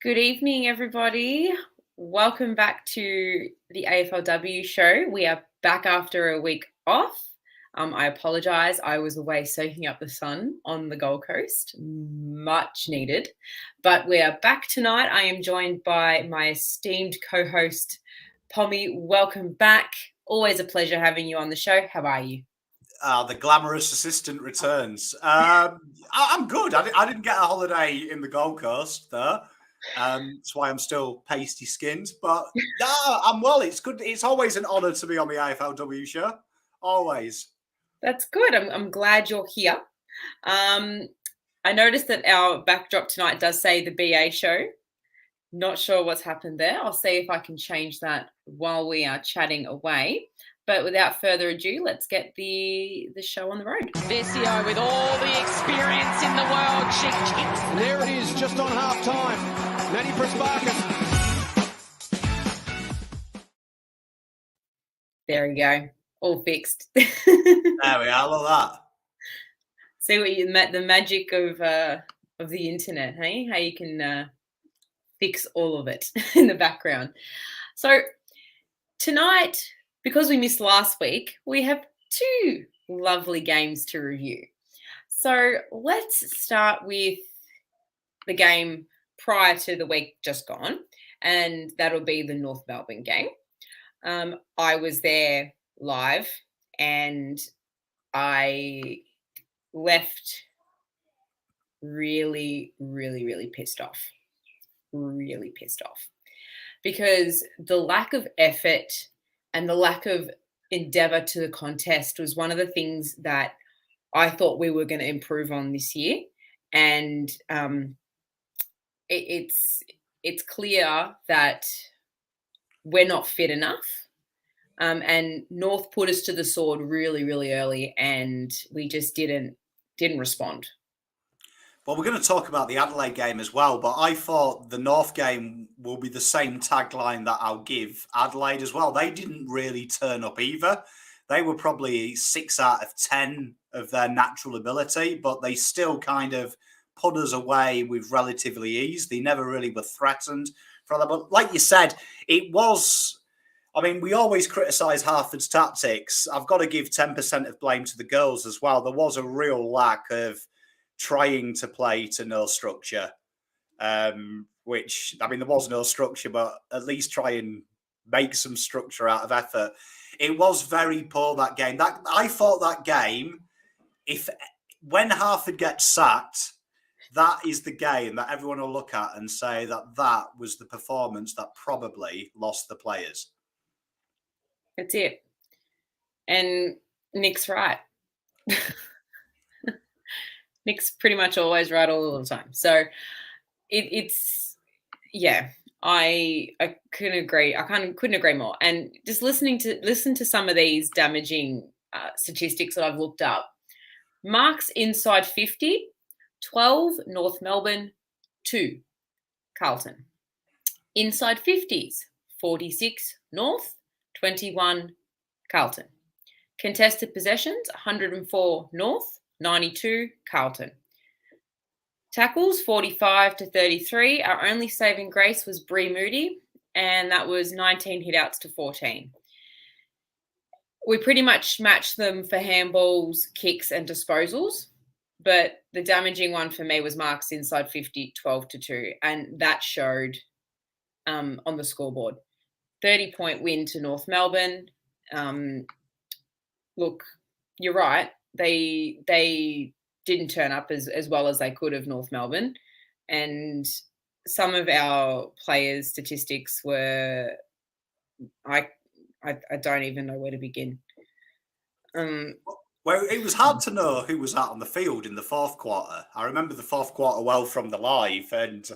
Good evening, everybody. Welcome back to the AFLW show. We are back after a week off. I apologise. I was away soaking up the sun on the Gold Coast. Much needed. But we are back tonight. I am joined by my esteemed co-host, Pommy. Welcome back. Always a pleasure having you on the show. How are you? The glamorous assistant returns. I'm good. I didn't get a holiday in the Gold Coast, though. That's why I'm still pasty skinned. But I'm well. It's good. It's always an honour to be on the AFLW show. Always. That's good. I'm glad you're here. I noticed that our backdrop tonight does say the BA show. Not sure what's happened there. I'll see if I can change that while we are chatting away. But without further ado, let's get the show on the road. Vesio with all the experience in the world. She kicks. And there it is, just on half time. Manny Prasparkas. There we go. All fixed. There we are. Look at that. See what you met the magic of the internet, hey? How you can fix all of it in the background. So tonight, because we missed last week, we have two lovely games to review. So let's start with the game prior to the week just gone, and that'll be the North Melbourne game. I was there live, and I left really, really, really pissed off. Really pissed off. Because the lack of effort and the lack of endeavour to the contest was one of the things that I thought we were going to improve on this year. And it's clear that we're not fit enough. And North put us to the sword really, really early, and we just didn't respond. Well, we're going to talk about the Adelaide game as well, but I thought the North game will be the same tagline that I'll give Adelaide as well. They didn't really turn up either. They were probably 6 out of 10 of their natural ability, but they still kind of put us away with relatively ease. They never really were threatened for that. But like you said, it was... I mean, we always criticise Hartford's tactics. I've got to give 10% of blame to the girls as well. There was a real lack of trying to play to no structure, which, I mean, there was no structure, but at least try and make some structure out of effort. It was very poor, that game. I thought that game, when Hartford gets sacked, that is the game that everyone will look at and say that was the performance that probably lost the players. That's it. And Nick's right. Nick's pretty much always right all the time. So it's I couldn't agree. Couldn't agree more. And just listen to some of these damaging statistics that I've looked up. Marks inside 50, 12 North Melbourne, 2 Carlton. Inside 50s, 46 North, 21 Carlton. Contested possessions, 104 North, 92 Carlton. Tackles, 45 to 33. Our only saving grace was Bree Moody, and that was 19 hit-outs to 14. We pretty much matched them for handballs, kicks, and disposals, but the damaging one for me was marks inside 50, 12 to 2, and that showed on the scoreboard. 30-point win to North Melbourne. Look, you're right. They didn't turn up as well as they could have, North Melbourne. And some of our players' statistics were, I don't even know where to begin. Well, it was hard to know who was out on the field in the fourth quarter. I remember the fourth quarter well from the live, and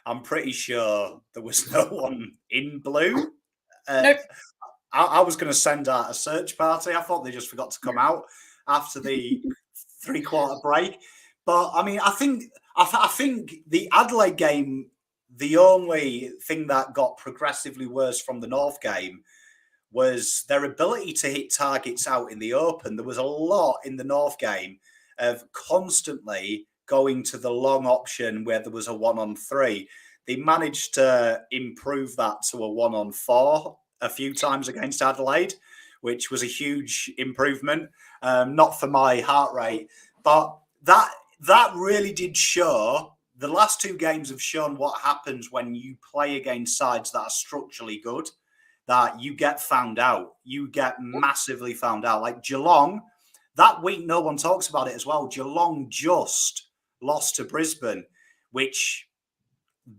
I'm pretty sure there was no one in blue. Nope. I was going to send out a search party. I thought they just forgot to come out after the 3-quarter break. But I mean, I think the Adelaide game, the only thing that got progressively worse from the North game was their ability to hit targets out in the open. There was a lot in the North game of constantly going to the long option where there was a 1-on-3. they managed to improve that to a 1-on-4 a few times against Adelaide, which was a huge improvement. Not for my heart rate, but that really did show. The last two games have shown what happens when you play against sides that are structurally good, that you get found out. You get massively found out. Like Geelong, that week, no one talks about it as well. Geelong just lost to Brisbane, which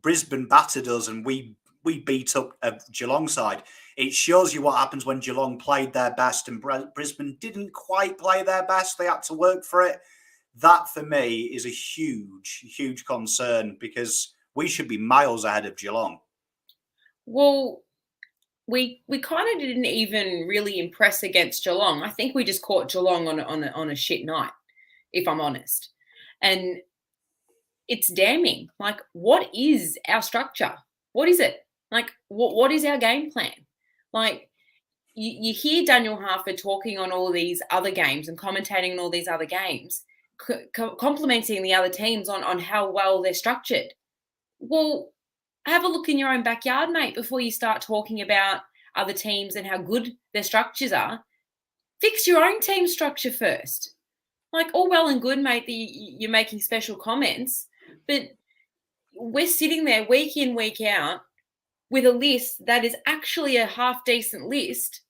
Brisbane battered us and we beat up a Geelong side. It shows you what happens when Geelong played their best and Brisbane didn't quite play their best. They had to work for it. That, for me, is a huge, huge concern because we should be miles ahead of Geelong. Well, we kind of didn't even really impress against Geelong. I think we just caught Geelong on a shit night, if I'm honest. And it's damning. Like, what is our structure? What is it? Like, what is our game plan? Like, you hear Daniel Harford talking on all these other games and commentating on all these other games, complimenting the other teams on how well they're structured. Well, have a look in your own backyard, mate, before you start talking about other teams and how good their structures are. Fix your own team structure first. Like, all well and good, mate, that you're making special comments, but we're sitting there week in, week out with a list that is actually a half-decent list,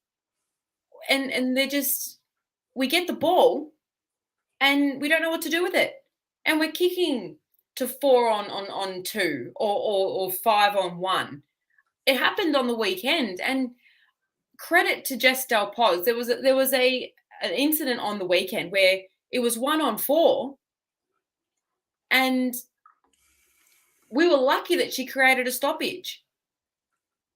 and they're just, we get the ball and we don't know what to do with it. And we're kicking to 4 on 2 or 5 on 1. It happened on the weekend, and credit to Jess Del Pos. There was an incident on the weekend where it was 1 on 4, and we were lucky that she created a stoppage.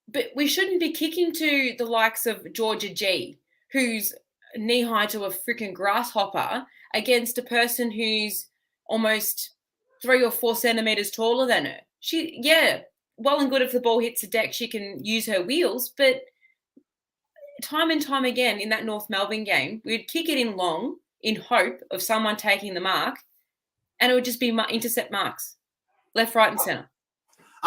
But we shouldn't be kicking to the likes of Georgia G, who's knee high to a freaking grasshopper, against a person who's almost 3 or 4 centimeters taller than her. Well and good if the ball hits the deck, she can use her wheels. But time and time again in that North Melbourne game, we'd kick it in long in hope of someone taking the mark, and it would just be intercept marks, left, right, and centre.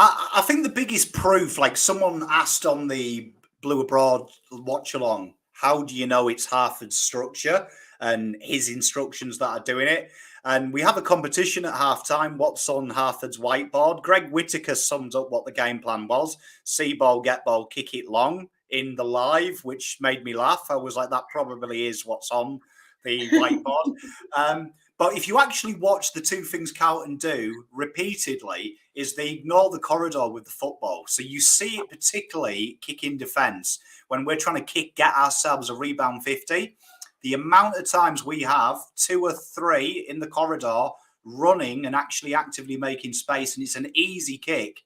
I think the biggest proof, like someone asked on the Blue Abroad watch along, how do you know it's Harford's structure and his instructions that are doing it? And we have a competition at halftime. What's on Harford's whiteboard? Greg Whittaker summed up what the game plan was. See ball, get ball, kick it long in the live, which made me laugh. I was like, that probably is what's on the whiteboard. But if you actually watch the two things Carlton do repeatedly, is they ignore the corridor with the football. So you see it particularly kick in defence when we're trying to get ourselves a rebound 50. The amount of times we have 2 or 3 in the corridor running and actually actively making space, and it's an easy kick,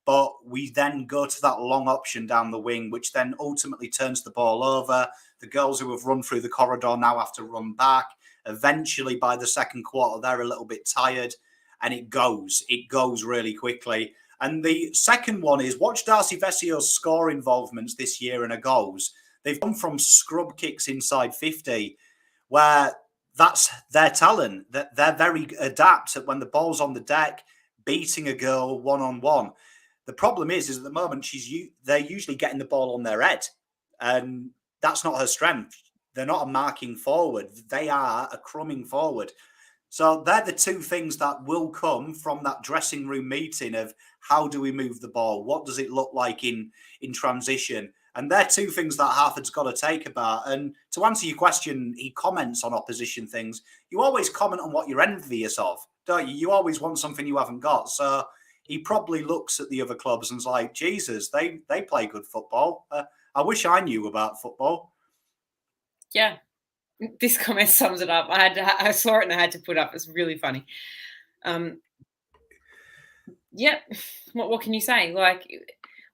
but we then go to that long option down the wing, which then ultimately turns the ball over. The girls who have run through the corridor now have to run back. Eventually, by the second quarter, they're a little bit tired, and it goes really quickly. And the second one is, watch Darcy Vessio's score involvements this year in her goals. They've gone from scrub kicks inside 50, where that's their talent. That they're very adept at when the ball's on the deck, beating a girl one-on-one. The problem is at the moment they're usually getting the ball on their head, and that's not her strength. They're not a marking forward. They are a crumbing forward. So they're the two things that will come from that dressing room meeting of how do we move the ball? What does it look like in transition? And they're two things that Harford's got to take about. And to answer your question, he comments on opposition things. You always comment on what you're envious of, don't you? You always want something you haven't got. So he probably looks at the other clubs and's like, Jesus, they play good football. I wish I knew about football. Yeah, this comment sums it up. I saw it and I had to put up. It's really funny. Yeah, what can you say? Like,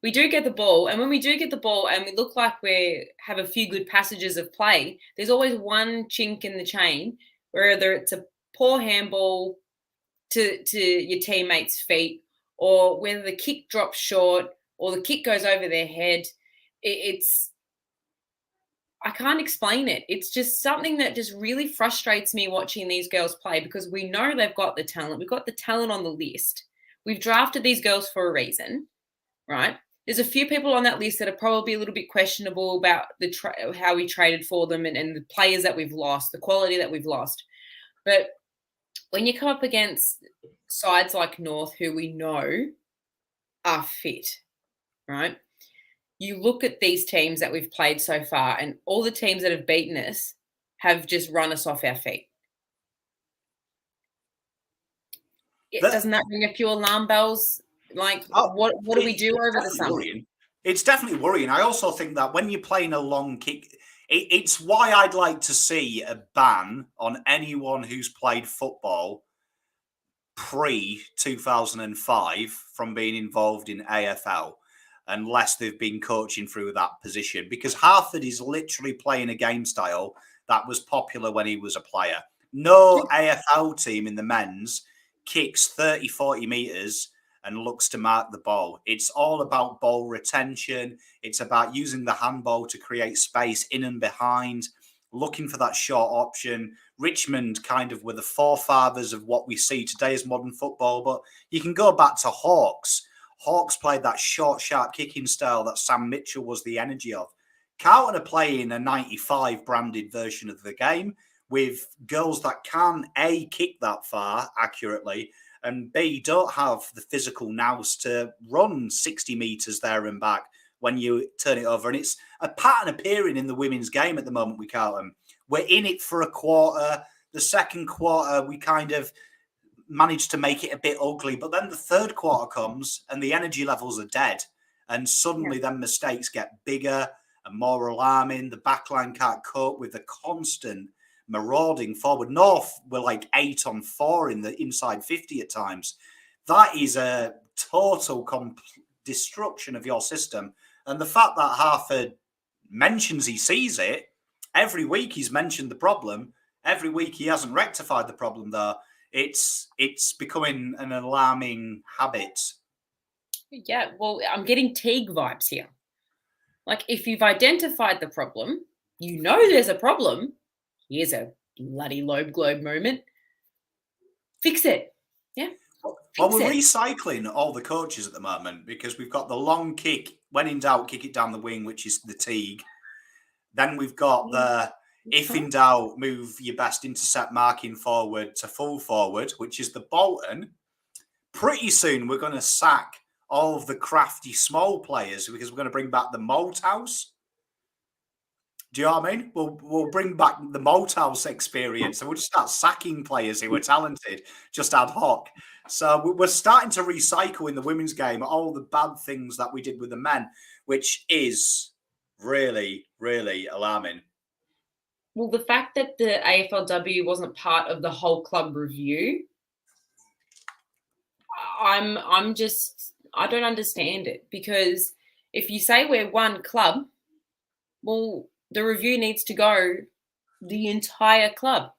we do get the ball, and when we do get the ball and we look like we have a few good passages of play, there's always one chink in the chain, whether it's a poor handball to your teammates' feet, or whether the kick drops short or the kick goes over their head. I can't explain it. It's just something that just really frustrates me watching these girls play, because we know they've got the talent. We've got the talent on the list. We've drafted these girls for a reason, right? There's a few people on that list that are probably a little bit questionable about how we traded for them and the players that we've lost, the quality that we've lost. But when you come up against sides like North, who we know are fit, right? You look at these teams that we've played so far, and all the teams that have beaten us have just run us off our feet. Doesn't that ring a few alarm bells? Like, what do we do over the summer? Worrying. It's definitely worrying. I also think that when you're playing a long kick, it's why I'd like to see a ban on anyone who's played football pre-2005 from being involved in AFL unless they've been coaching through that position, because Harford is literally playing a game style that was popular when he was a player. No AFL team in the men's kicks 30, 40 metres and looks to mark the ball. It's all about ball retention. It's about using the handball to create space in and behind, looking for that short option. Richmond kind of were the forefathers of what we see today as modern football, but you can go back to Hawks. Hawks played that short, sharp kicking style that Sam Mitchell was the energy of. Carlton are playing a 95 branded version of the game with girls that can, A, kick that far accurately, and B, don't have the physical nous to run 60 metres there and back when you turn it over. And it's a pattern appearing in the women's game at the moment with Carlton. We're in it for a quarter. The second quarter, we kind of managed to make it a bit ugly. But then the third quarter comes and the energy levels are dead. And suddenly then mistakes get bigger and more alarming. The backline can't cope with the constant marauding forward. North were like 8 on 4 in the inside 50 at times. That is a total destruction of your system. And the fact that Harford mentions he sees it, every week he's mentioned the problem. Every week he hasn't rectified the problem, though. It's becoming an alarming habit. Yeah, well, I'm getting Teague vibes here. Like, if you've identified the problem, you know there's a problem. Here's a bloody Loeb Globe moment. Fix it. Yeah. Well, we're recycling all the coaches at the moment because we've got the long kick. When in doubt, kick it down the wing, which is the Teague. Then we've got the if in doubt, move your best intercept marking forward to full forward, which is the Bolton. Pretty soon, we're going to sack all of the crafty small players because we're going to bring back the Malthouse. Do you know what I mean? We'll bring back the Malthouse experience and we'll just start sacking players who are talented, just ad hoc. So we're starting to recycle in the women's game all the bad things that we did with the men, which is really, really alarming. Well, the fact that the AFLW wasn't part of the whole club review, I don't understand it, because if you say we're one club, well, the review needs to go the entire club.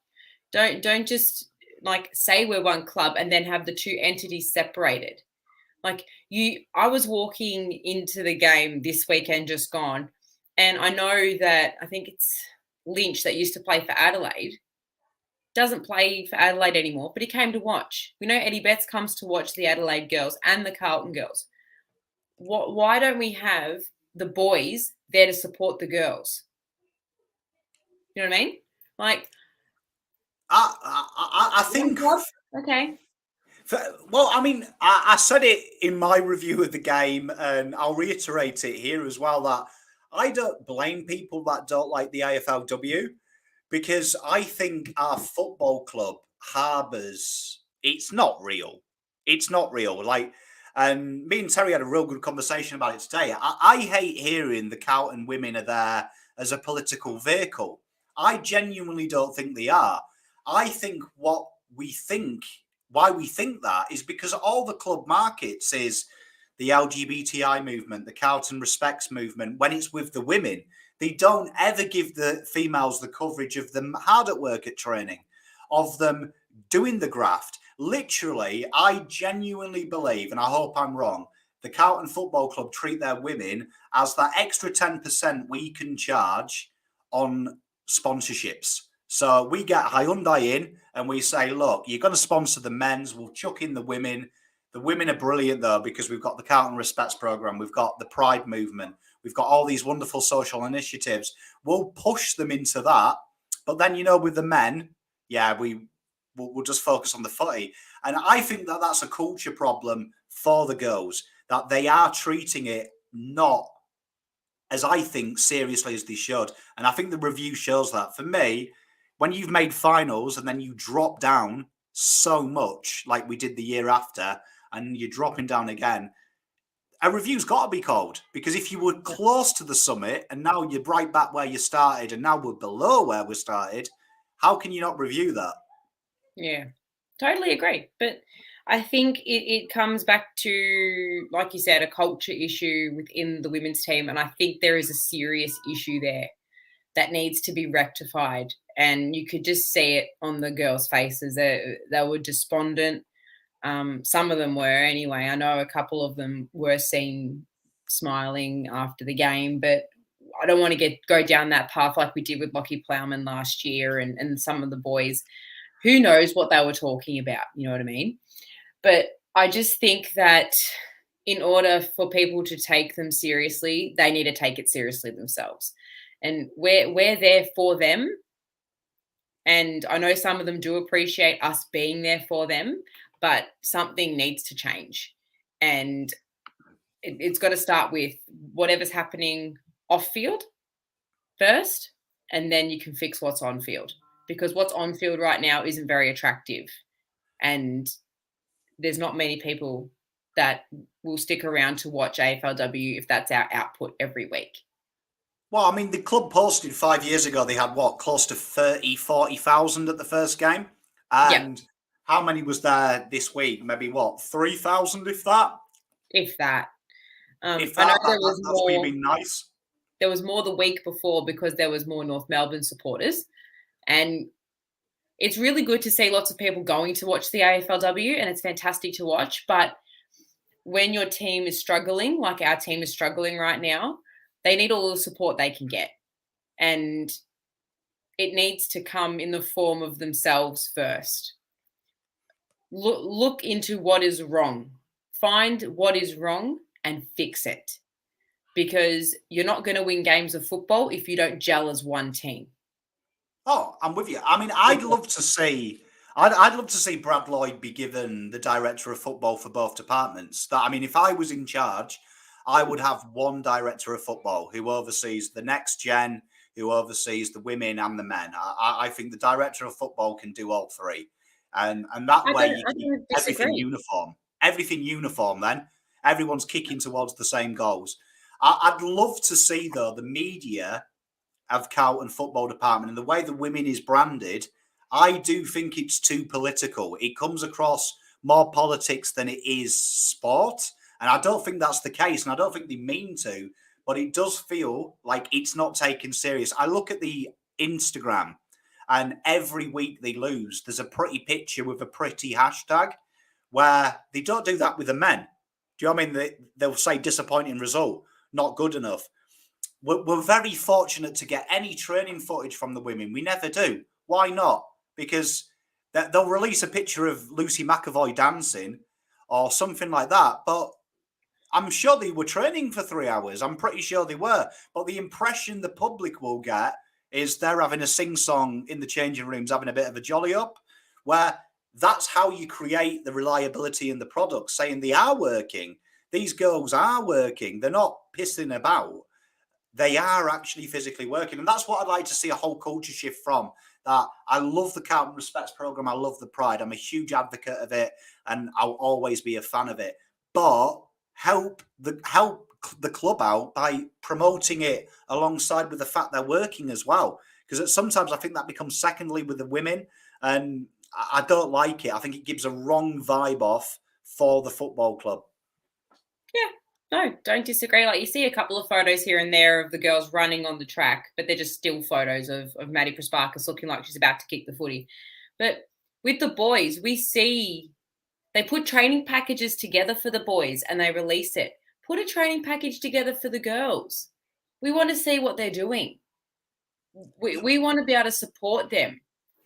Don't just like say we're one club and then have the two entities separated. Like I was walking into the game this weekend just gone, and I know that I think it's Lynch that used to play for Adelaide doesn't play for Adelaide anymore, but he came to watch. We know Eddie Betts comes to watch the Adelaide girls and the Carlton girls. Why don't we have the boys there to support the girls? You know what I mean? Like, I think. Okay. Well, I mean, I said it in my review of the game, and I'll reiterate it here as well, that I don't blame people that don't like the AFLW, because I think our football club harbours, it's not real. It's not real. Like, and me and Terry had a real good conversation about it today. I hate hearing the Carlton women are there as a political vehicle. I genuinely don't think they are. I think why we think that is because all the club markets is the LGBTI movement, the Carlton Respects movement. When it's with the women, they don't ever give the females the coverage of them hard at work at training, of them doing the graft. Literally, I genuinely believe, and I hope I'm wrong, the Carlton Football Club treat their women as that extra 10% we can charge on sponsorships. So we get Hyundai in and we say, look, you're going to sponsor the men's, we'll chuck in the women. The women are brilliant, though, because we've got the Carlton Respects Programme, we've got the Pride Movement, we've got all these wonderful social initiatives. We'll push them into that. But then, with the men, yeah, we'll just focus on the footy. And I think that that's a culture problem for the girls, that they are treating it not as I think seriously as they should. And I think the review shows that. For me, when you've made finals and then you drop down so much like we did the year after, and you're dropping down again, a review's got to be called. Because if you were close to the summit and now you're right back where you started and now we're below where we started, how can you not review that? Yeah, totally agree. But I think it comes back to, like you said, a culture issue within the women's team. And I think there is a serious issue there that needs to be rectified. And you could just see it on the girls' faces. They were despondent. Some of them were anyway. I know a couple of them were seen smiling after the game, but I don't want to go down that path like we did with Lockie Plowman last year and some of the boys. Who knows what they were talking about? You know what I mean? But I just think that in order for people to take them seriously, they need to take it seriously themselves. And we're there for them. And I know some of them do appreciate us being there for them, but something needs to change. And it's got to start with whatever's happening off field first, and then you can fix what's on field. Because what's on field right now isn't very attractive. And there's not many people that will stick around to watch AFLW if that's our output every week. Well, I mean, the club posted 5 years ago, they had close to 40,000 at the first game. And how many was there this week? Maybe 3,000, if that? If that. If that, that's really nice. There was more the week before because there was more North Melbourne supporters. And it's really good to see lots of people going to watch the AFLW, and it's fantastic to watch. But when your team is struggling, like our team is struggling right now, they need all the support they can get. And it needs to come in the form of themselves first. Look into what is wrong. Find what is wrong and fix it. Because you're not going to win games of football if you don't gel as one team. Oh, I'm with you. I mean, I'd love to see Brad Lloyd be given the director of football for both departments. If I was in charge, I would have one director of football who oversees the next gen, who oversees the women and the men. I think the director of football can do all three. And that way you keep everything uniform. Everything uniform then. Everyone's kicking towards the same goals. I'd love to see, though, the media of Carlton Football Department and the way the women is branded. I do think it's too political. It comes across more politics than it is sport. And I don't think that's the case. And I don't think they mean to. But it does feel like it's not taken serious. I look at the Instagram and every week they lose, there's a pretty picture with a pretty hashtag where they don't do that with the men. Do you know what I mean? They'll say disappointing result, not good enough. We're very fortunate to get any training footage from the women. We never do. Why not? Because they'll release a picture of Lucy McAvoy dancing or something like that. But I'm sure they were training for 3 hours. I'm pretty sure they were. But the impression the public will get is they're having a sing-song in the changing rooms, having a bit of a jolly up, where that's how you create the reliability in the product, saying they are working. These girls are working. They're not pissing about. They are actually physically working. And that's what I'd like to see a whole culture shift from. That I love the Carlton Respects Programme. I love the Pride. I'm a huge advocate of it. And I'll always be a fan of it. But help the club out by promoting it alongside with the fact they're working as well. Because sometimes I think that becomes secondary with the women. And I don't like it. I think it gives a wrong vibe off for the football club. Yeah. No, don't disagree. Like you see a couple of photos here and there of the girls running on the track, but they're just still photos of Maddie Prasparkas looking like she's about to kick the footy. But with the boys, we see they put training packages together for the boys and they release it. Put a training package together for the girls. We want to see what they're doing. We want to be able to support them.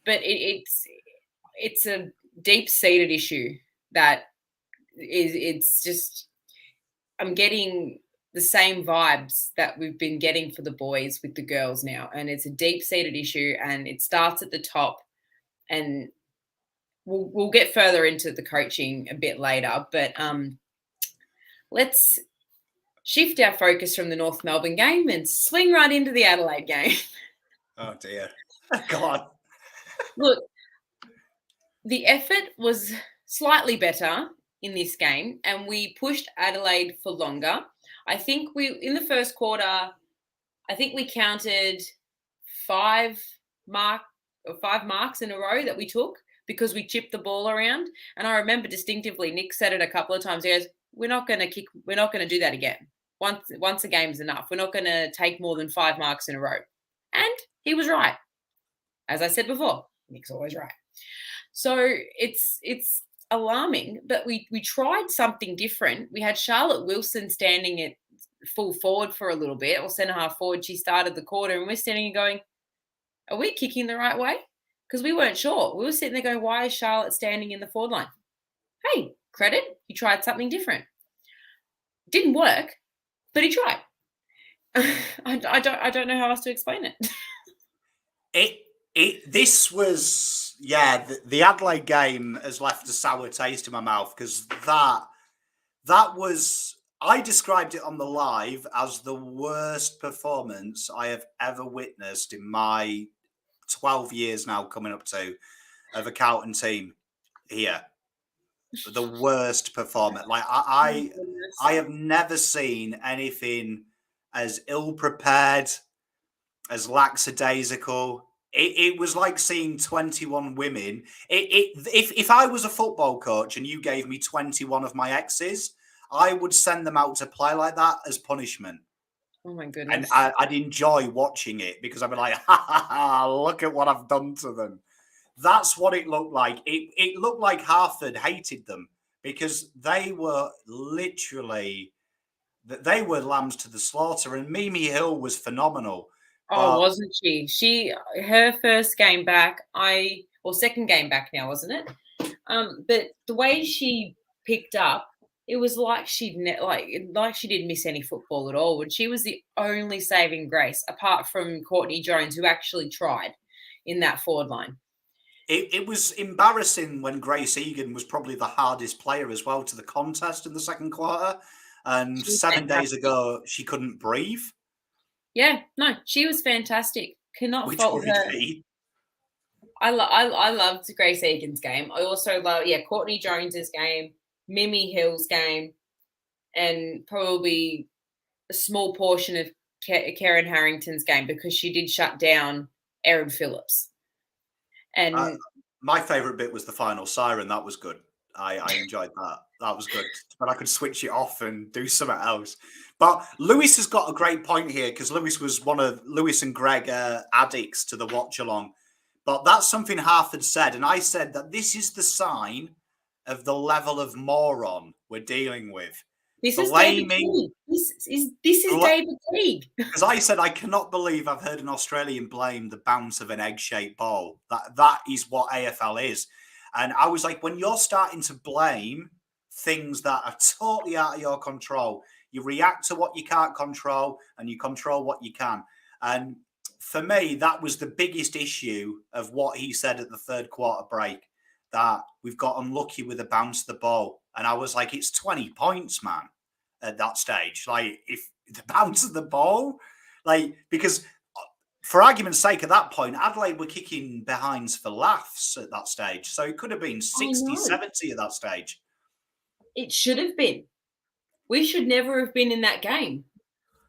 But it's a deep-seated issue that it's just I'm getting the same vibes that we've been getting for the boys with the girls now, and it's a deep-seated issue, and it starts at the top, and we'll get further into the coaching a bit later, but let's shift our focus from the North Melbourne game and swing right into the Adelaide game. Oh dear. God. Look, the effort was slightly better in this game, and we pushed Adelaide for longer. I think in the first quarter, I think we counted five marks in a row that we took because we chipped the ball around. And I remember distinctively, Nick said it a couple of times. He goes, we're not going to do that again. Once a game's enough. We're not going to take more than 5 marks in a row. And he was right. As I said before, Nick's always right. So it's alarming, but we tried something different. We had Charlotte Wilson standing at full forward for a little bit, or centre half forward. She started the quarter, and we're standing and going, are we kicking the right way? Because we weren't sure. We were sitting there going, why is Charlotte standing in the forward line? Hey, credit, he tried something different. Didn't work, but he tried. I don't know how else to explain it. This was, the Adelaide game has left a sour taste in my mouth, because that was, I described it on the live as the worst performance I have ever witnessed in my 12 years now coming up to of a Carlton team here. The worst performance. Like I have never seen anything as ill prepared, as lackadaisical. It was like seeing 21 women. If I was a football coach and you gave me 21 of my exes, I would send them out to play like that as punishment. Oh my goodness. And I'd enjoy watching it, because I'd be like, ha ha ha, look at what I've done to them. That's what it looked like. It looked like Hartford hated them, because they were literally, they were lambs to the slaughter. And Mimi Hill was phenomenal. Oh, wasn't she? Her first game back, second game back now, wasn't it? But the way she picked up, it was like she didn't miss any football at all. And she was the only saving grace, apart from Courtney Jones, who actually tried in that forward line. It was embarrassing when Grace Egan was probably the hardest player as well to the contest in the second quarter. And 7 days ago, she couldn't breathe. Yeah, no, she was fantastic. Cannot fault her. Me. I loved Grace Egan's game. I also love, Courtney Jones's game, Mimi Hill's game, and probably a small portion of Karen Harrington's game, because she did shut down Erin Phillips. And my favourite bit was the final siren. That was good. I enjoyed that. That was good. But I could switch it off and do something else. But Lewis has got a great point here, because Lewis was one of Lewis and Greg addicts to the watch along. But that's something Hartford said. And I said that this is the sign of the level of moron we're dealing with. This is David Teague. This is David Teague. Because I said, I cannot believe I've heard an Australian blame the bounce of an egg-shaped ball. That is what AFL is. And I was like, when you're starting to blame things that are totally out of your control, you react to what you can't control and you control what you can. And for me, that was the biggest issue of what he said at the third quarter break, that we've got unlucky with the bounce of the ball. And I was like, it's 20 points, man, at that stage. Like, if the bounce of the ball, like, because for argument's sake, at that point, Adelaide were kicking behinds for laughs at that stage. So it could have been 60, 70 at that stage. It should have been. We should never have been in that game,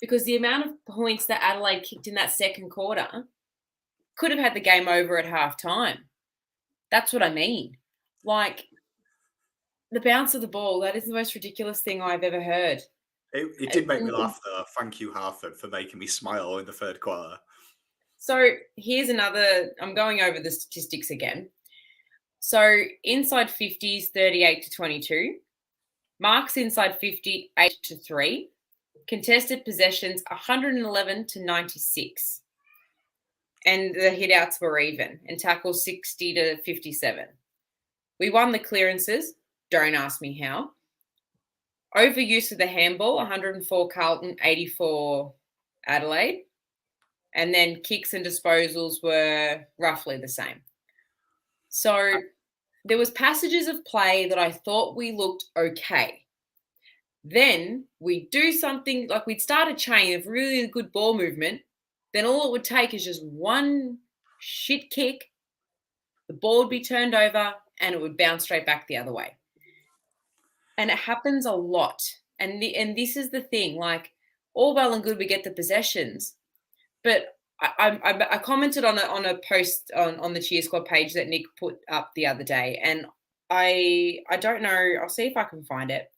because the amount of points that Adelaide kicked in that second quarter could have had the game over at halftime. That's what I mean. Like, the bounce of the ball, that is the most ridiculous thing I've ever heard. It did make me laugh, though. Thank you, Hartford, for making me smile in the third quarter. So here's another, I'm going over the statistics again. So inside 50s, 38 to 22. Marks inside 50, 8 to 3. Contested possessions, 111 to 96. And the hit-outs were even, and tackles 60 to 57. We won the clearances. Don't ask me how. overuse of the handball, 104 Carlton, 84 Adelaide. And then kicks and disposals were roughly the same. So there was passages of play that I thought we looked okay. Then we do something like we'd start a chain of really good ball movement. Then all it would take is just one shit kick. The ball would be turned over and it would bounce straight back the other way. And it happens a lot. And this is the thing, like all well and good, we get the possessions, but I commented on a post on the Cheer Squad page that Nick put up the other day, and I don't know. I'll see if I can find it.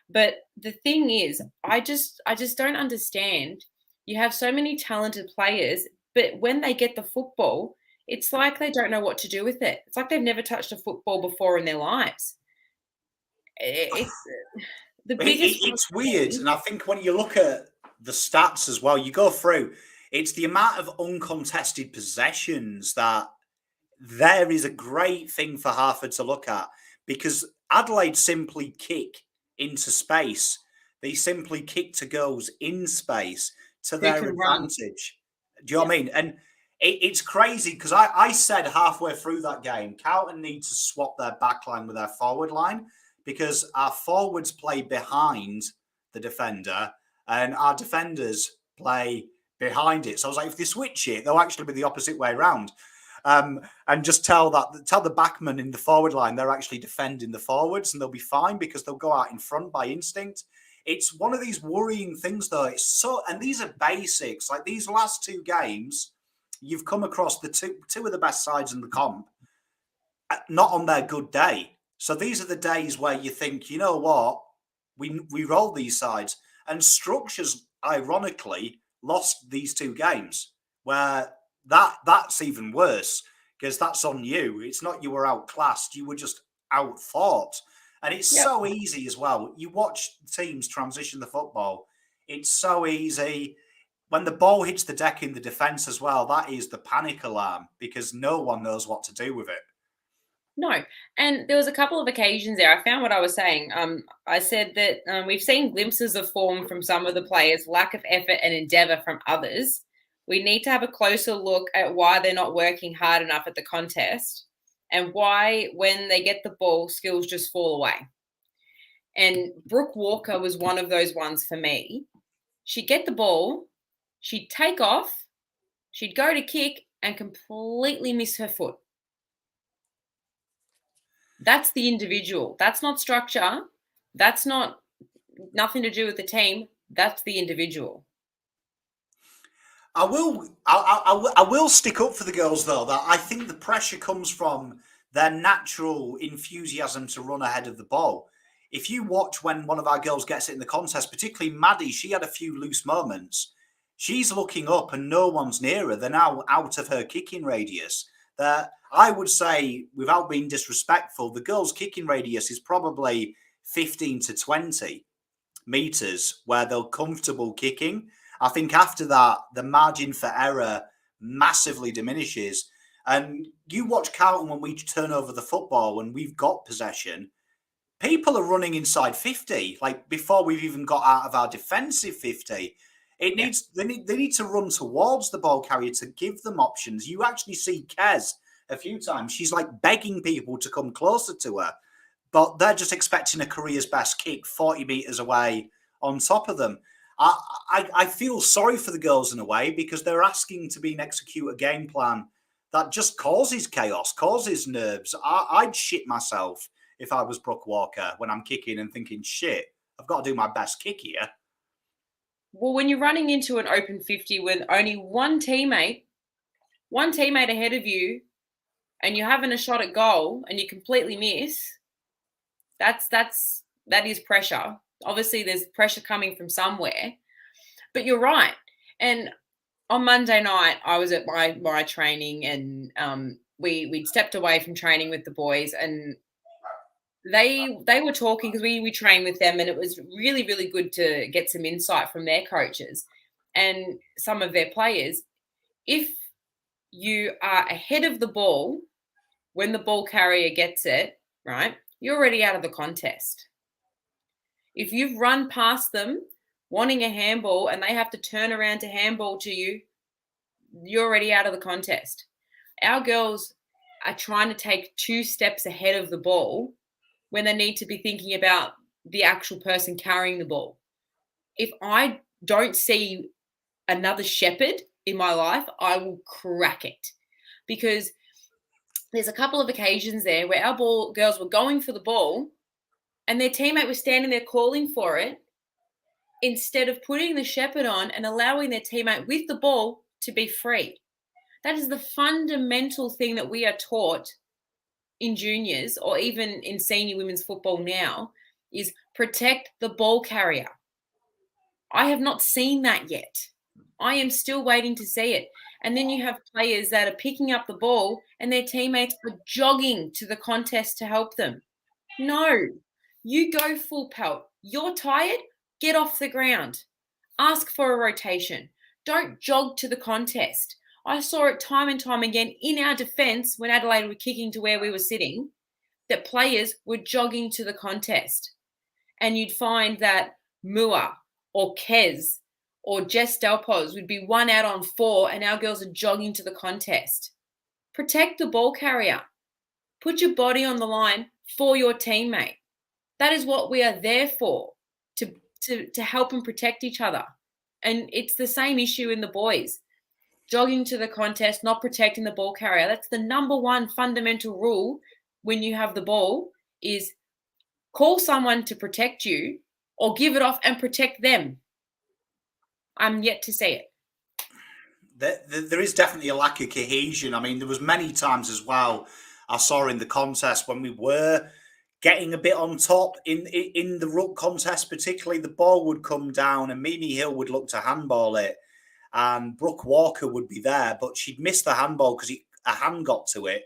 But the thing is, I just don't understand. You have so many talented players, but when they get the football, it's like they don't know what to do with it. It's like they've never touched a football before in their lives. It's the biggest. It's weird, and I think when you look at the stats as well, you go through. It's the amount of uncontested possessions that there is a great thing for Hartford to look at, because Adelaide simply kick into space. They simply kick to goals in space to their advantage. Do you know what I mean? And it's crazy because I said halfway through that game, Carlton need to swap their back line with their forward line because our forwards play behind the defender and our defenders play behind it. So I was like, if they switch it, they'll actually be the opposite way around. And just tell the backman in the forward line they're actually defending the forwards and they'll be fine because they'll go out in front by instinct. It's one of these worrying things, though. And these are basics. Like these last two games, you've come across the two of the best sides in the comp, not on their good day. So these are the days where you think, you know what, we roll these sides. And Structures, ironically, lost these two games where that's even worse because that's on you. It's not you were outclassed, you were just outthought. And it's so easy as well. You watch teams transition the football. It's so easy. When the ball hits the deck in the defence as well, that is the panic alarm because no one knows what to do with it. No. And there was a couple of occasions there. I found what I was saying. I said that we've seen glimpses of form from some of the players, lack of effort and endeavour from others. We need to have a closer look at why they're not working hard enough at the contest and why, when they get the ball, skills just fall away. And Brooke Walker was one of those ones for me. She'd get the ball, she'd take off, she'd go to kick and completely miss her foot. That's the individual. That's not structure. That's not nothing to do with the team. That's the individual. I will stick up for the girls, though, that I think the pressure comes from their natural enthusiasm to run ahead of the ball. If you watch when one of our girls gets it in the contest, particularly Maddie, she had a few loose moments. She's looking up and no one's near her. They're now out of her kicking radius. I would say, without being disrespectful, the girls' kicking radius is probably 15 to 20 metres where they're comfortable kicking. I think after that, the margin for error massively diminishes. And you watch Carlton when we turn over the football, when we've got possession, people are running inside 50, like before we've even got out of our defensive 50. They need to run towards the ball carrier to give them options. You actually see Kez a few times. She's like begging people to come closer to her, but they're just expecting a career's best kick 40 metres away on top of them. I feel sorry for the girls in a way because they're asking to execute a game plan that just causes chaos, causes nerves. I'd shit myself if I was Brooke Walker when I'm kicking and thinking, shit, I've got to do my best kick here. Well, when you're running into an open 50 with only one teammate ahead of you, and you're having a shot at goal and you completely miss, that is pressure. Obviously, there's pressure coming from somewhere, but you're right. And on Monday night, I was at my training, and we'd stepped away from training with the boys, and they were talking because we train with them, and it was really, really good to get some insight from their coaches and some of their players. If you are ahead of the ball when the ball carrier gets it, right, you're already out of the contest. If you've run past them wanting a handball and they have to turn around to handball to you, you're already out of the contest. Our girls are trying to take 2 steps ahead of the ball when they need to be thinking about the actual person carrying the ball. If I don't see another shepherd in my life, I will crack it, because there's a couple of occasions there where our girls were going for the ball and their teammate was standing there calling for it instead of putting the shepherd on and allowing their teammate with the ball to be free. That is the fundamental thing that we are taught in juniors or even in senior women's football now, is protect the ball carrier. I have not seen that yet. I am still waiting to see it. And then you have players that are picking up the ball and their teammates are jogging to the contest to help them. No, you go full pelt. You're tired? Get off the ground. Ask for a rotation. Don't jog to the contest. I saw it time and time again in our defence when Adelaide were kicking to where we were sitting, that players were jogging to the contest. And you'd find that Mua or Kez or Jess Delpos would be 1 out on 4 and our girls are jogging to the contest. Protect the ball carrier. Put your body on the line for your teammate. That is what we are there for, to help and protect each other. And it's the same issue in the boys. Jogging to the contest, not protecting the ball carrier. That's the number one fundamental rule when you have the ball, is call someone to protect you or give it off and protect them. I'm yet to see it. There is definitely a lack of cohesion. I mean, there was many times as well I saw in the contest when we were getting a bit on top in the ruck contest, particularly, the ball would come down and Mimi Hill would look to handball it and Brooke Walker would be there, but she'd missed the handball because a hand got to it.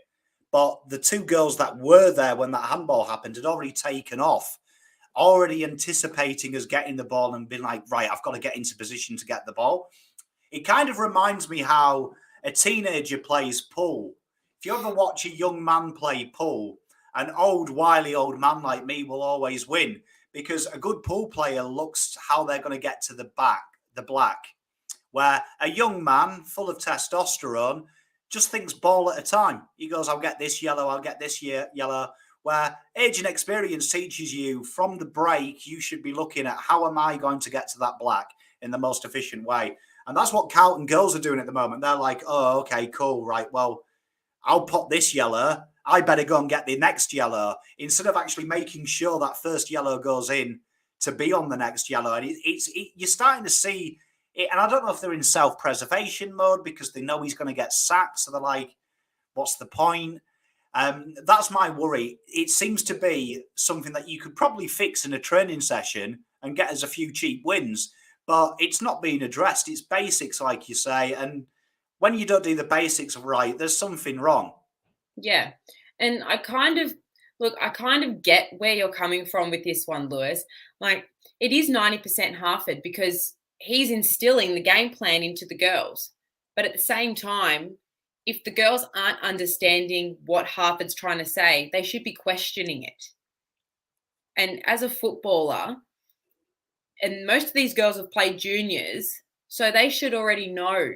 But the 2 girls that were there when that handball happened had already taken off, already anticipating us getting the ball and being like, right, I've got to get into position to get the ball. It kind of reminds me how a teenager plays pool. If you ever watch a young man play pool, an wily old man like me will always win, because a good pool player looks how they're going to get to the black, where a young man full of testosterone just thinks ball at a time. He goes, I'll get this yellow, I'll get this yellow, where age and experience teaches you from the break, you should be looking at how am I going to get to that black in the most efficient way. And that's what Carlton girls are doing at the moment. They're like, oh, okay, cool, right, well, I'll pop this yellow, I better go and get the next yellow, instead of actually making sure that first yellow goes in to be on the next yellow. And you're starting to see it, and I don't know if they're in self-preservation mode because they know he's going to get sacked, so they're like, what's the point? That's my worry. It seems to be something that you could probably fix in a training session and get us a few cheap wins, but it's not being addressed. It's basics, like you say, and when you don't do the basics right, there's something wrong. Yeah. And I kind of get where you're coming from with this one, Lewis. Like, it is 90% Harford because he's instilling the game plan into the girls. But at the same time, if the girls aren't understanding what Harford's trying to say, they should be questioning it. And as a footballer, and most of these girls have played juniors, so they should already know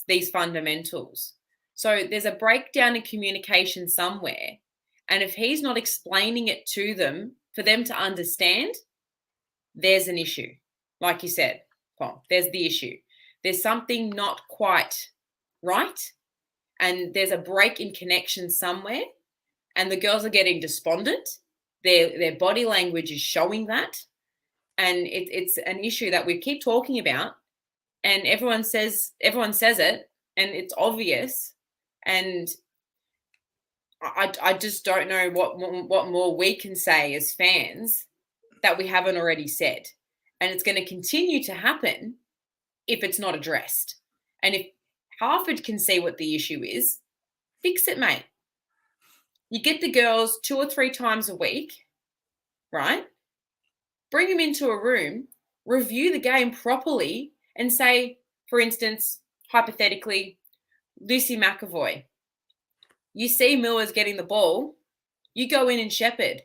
these fundamentals. So there's a breakdown in communication somewhere. And if he's not explaining it to them for them to understand, there's an issue. Like you said, Paul, there's the issue. There's something not quite right. And there's a break in connection somewhere. And the girls are getting despondent. Their body language is showing that. And it's an issue that we keep talking about. And everyone says it. And it's obvious. And I just don't know what more we can say as fans that we haven't already said. And it's going to continue to happen if it's not addressed. And if Harford can see what the issue is, fix it, mate. You get the girls 2 or 3 times a week, right? Bring them into a room, review the game properly, and say, for instance, hypothetically, Lucy McAvoy, you see Miller's getting the ball, you go in and shepherd,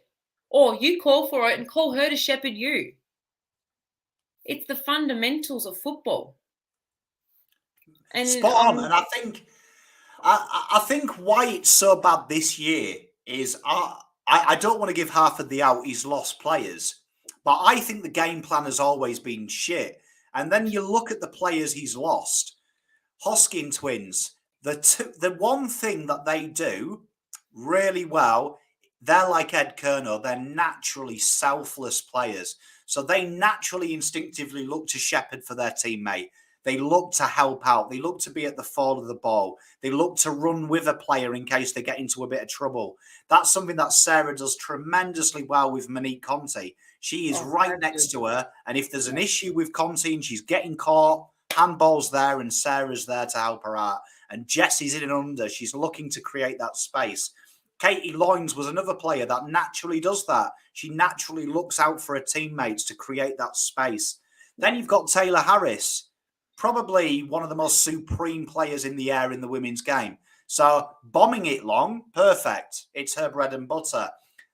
or you call for it and call her to shepherd you. It's the fundamentals of football. And spot on. And I think why it's so bad this year is I don't want to give Harford the out. He's lost players, but I think the game plan has always been shit. And then you look at the players he's lost. Hoskin twins. The one thing that they do really well, they're like Ed Kerno. They're naturally selfless players. So they naturally, instinctively look to shepherd for their teammate. They look to help out. They look to be at the fall of the ball. They look to run with a player in case they get into a bit of trouble. That's something that Sarah does tremendously well with Monique Conti. She is right next to her. And if there's an issue with Conti and she's getting caught, handball's there and Sarah's there to help her out. And Jessie's in and under. She's looking to create that space. Katie Loynes was another player that naturally does that. She naturally looks out for her teammates to create that space. Then you've got Taylor Harris, probably one of the most supreme players in the air in the women's game. So bombing it long, perfect. It's her bread and butter.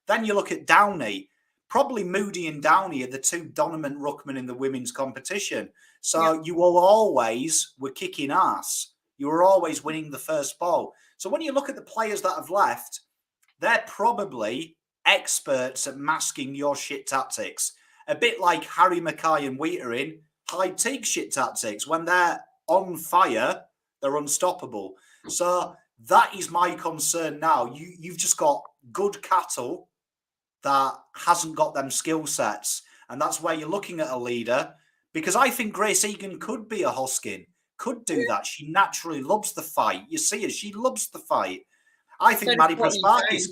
Then you look at Downey. Probably Moody and Downey are the two dominant ruckmen in the women's competition. So you will always were kicking ass. You were always winning the first ball. So when you look at the players that have left, they're probably experts at masking your shit tactics. A bit like Harry Mackay and Wheater Hyde Teague shit tactics. When they're on fire, they're unstoppable. So that is my concern now. You've just got good cattle that hasn't got them skill sets. And that's where you're looking at a leader. Because I think Grace Egan could be a Hoskin, could do that. She naturally loves the fight. You see her, she loves the fight. I think Maddie Prasparkis,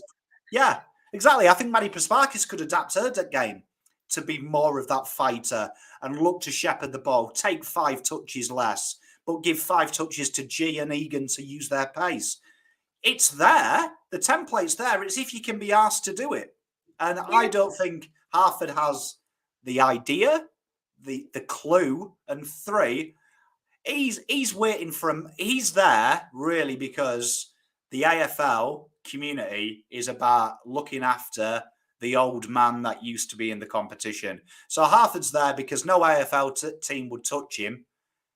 yeah, exactly. I think Maddie Prasparkis could adapt her game to be more of that fighter and look to shepherd the ball, take 5 touches less, but give 5 touches to G and Egan to use their pace. It's there. The template's there. It's if you can be asked to do it. And I don't think Harford has the idea, the clue, and 3, he's waiting for him. He's there really because the AFL community is about looking after the old man that used to be in the competition. So Harford's there because no AFL team would touch him,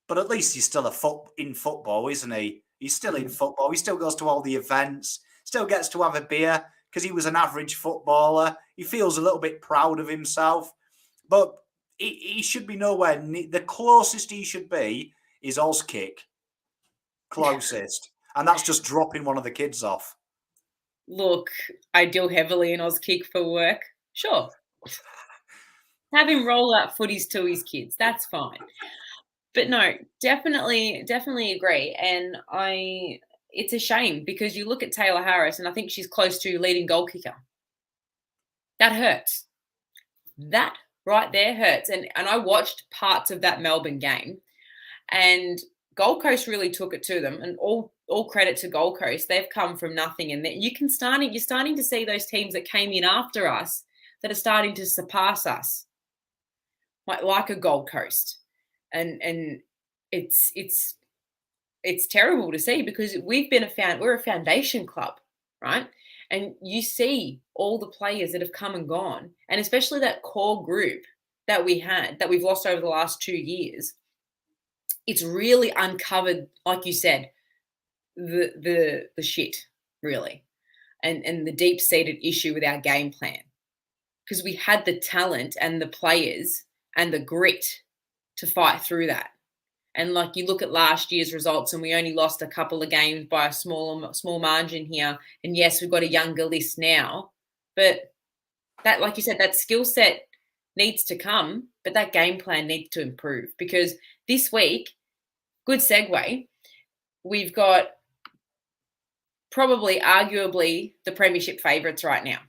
but at least he's still in football, isn't he? He's still in football. He still goes to all the events, still gets to have a beer because he was an average footballer. He feels a little bit proud of himself, but he should be nowhere near. The closest he should be is Auskick. Closest. And that's just dropping one of the kids off. Look, I deal heavily in Auskick for work. Sure. Have him roll out footies to his kids. That's fine. But no, definitely agree. And it's a shame because you look at Taylor Harris and I think she's close to leading goal kicker. That hurts. That right there hurts. And I watched parts of that Melbourne game and Gold Coast really took it to them, and all credit to Gold Coast. They've come from nothing, and you're starting to see those teams that came in after us that are starting to surpass us, like a Gold Coast, and it's terrible to see because we're a foundation club, right? And you see all the players that have come and gone, and especially that core group that we've lost over the last 2 years. It's really uncovered, like you said, the shit, really, and the deep-seated issue with our game plan. Because we had the talent and the players and the grit to fight through that. And like you look at last year's results and we only lost a couple of games by a small margin here. And yes, we've got a younger list now. But that, like you said, that skill set needs to come, but that game plan needs to improve. Because this week, good segue, we've got probably arguably the premiership favourites right now.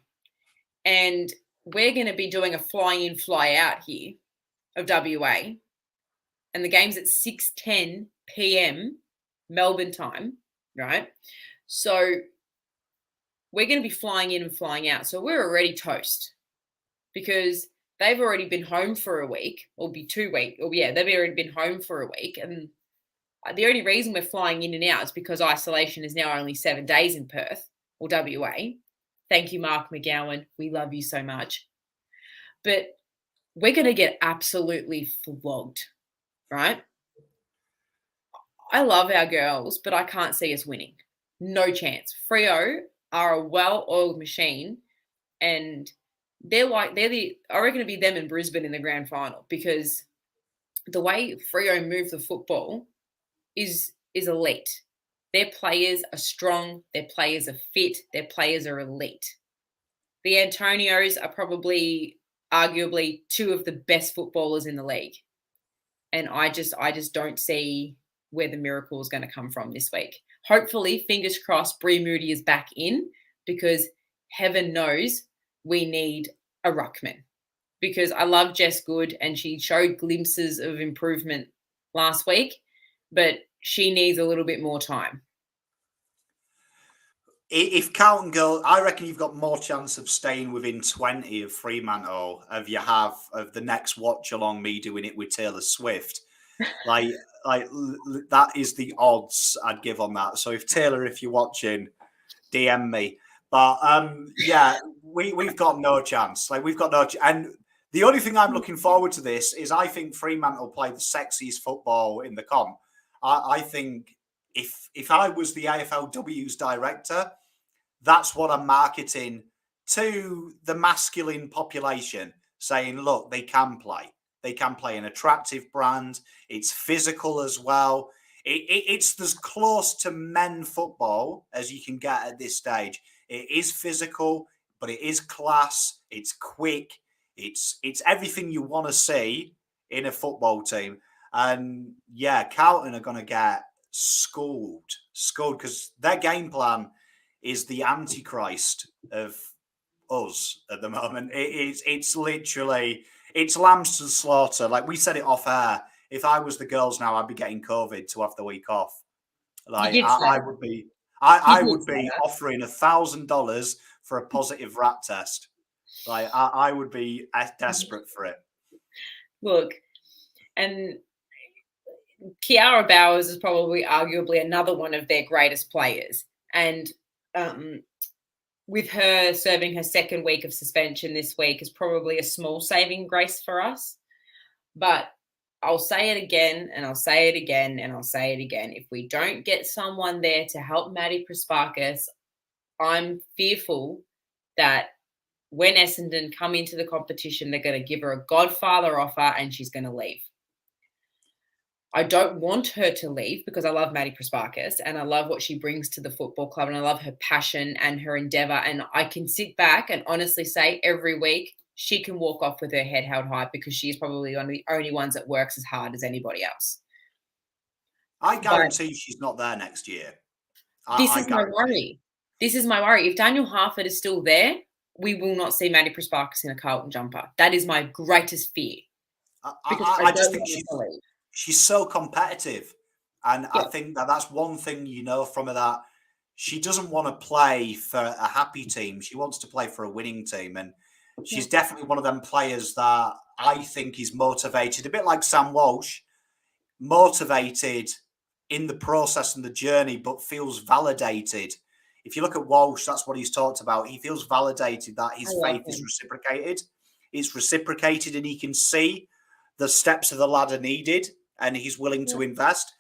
And we're going to be doing a fly-in, fly-out here of WA. And the game's at 6:10 p.m. Melbourne time, right? So we're going to be flying in and flying out. So we're already toast because they've already been home for a week, or be 2 weeks. Or yeah, they've already been home for a week. And the only reason we're flying in and out is because isolation is now only 7 days in Perth or WA. Thank you, Mark McGowan. We love you so much. But we're going to get absolutely flogged, right? I love our girls, but I can't see us winning. No chance. Freo are a well-oiled machine, and I reckon it'd be them in Brisbane in the grand final, because the way Freo move the football is elite. Their players are strong, their players are fit, their players are elite. The Antonios are probably arguably two of the best footballers in the league. And I just don't see where the miracle is going to come from this week. Hopefully, fingers crossed, Bree Moody is back in, because heaven knows we need a ruckman. Because I love Jess Good and she showed glimpses of improvement last week, but she needs a little bit more time. If Carlton go, I reckon you've got more chance of staying within 20 of Fremantle of you have of the next watch along me doing it with Taylor Swift. like that is the odds I'd give on that. So if you're watching, DM me. But yeah, we've got no chance. Like, we've got no and the only thing I'm looking forward to this is I think Fremantle play the sexiest football in the comp. I think if I was the AFLW's director, that's what I'm marketing to the masculine population, saying, look, they can play. They can play an attractive brand. It's physical as well. It's as close to men football as you can get at this stage. It is physical, but it is class. It's quick. It's everything you want to see in a football team. And yeah, Carlton are going to get schooled because their game plan is the antichrist of us at the moment. It's literally, it's lambs to the slaughter. Like we said it off air. If I was the girls now, I'd be getting COVID to have the week off. Like I would be offering $1,000 for a positive rat test. Like I would be desperate for it. Look, and Kiara Bowers is probably arguably another one of their greatest players. And with her serving her second week of suspension this week is probably a small saving grace for us. But I'll say it again, and I'll say it again, and I'll say it again. If we don't get someone there to help Maddie Prespakis, I'm fearful that when Essendon come into the competition, they're going to give her a Godfather offer and she's going to leave. I don't want her to leave because I love Maddie Prespakis and I love what she brings to the football club and I love her passion and her endeavour. And I can sit back and honestly say every week she can walk off with her head held high because she's probably one of the only ones that works as hard as anybody else. I guarantee she's not there next year. This is my worry. This is my worry. If Daniel Harford is still there, we will not see Maddie Prespakis in a Carlton jumper. That is my greatest fear. I just think she's so competitive. And I think that's one thing you know from her, that she doesn't want to play for a happy team. She wants to play for a winning team. And she's definitely one of them players that I think is motivated, a bit like Sam Walsh, motivated in the process and the journey, but feels validated. If you look at Walsh, that's what he's talked about. He feels validated that his faith is reciprocated. It's reciprocated and he can see the steps of the ladder needed and he's willing to invest.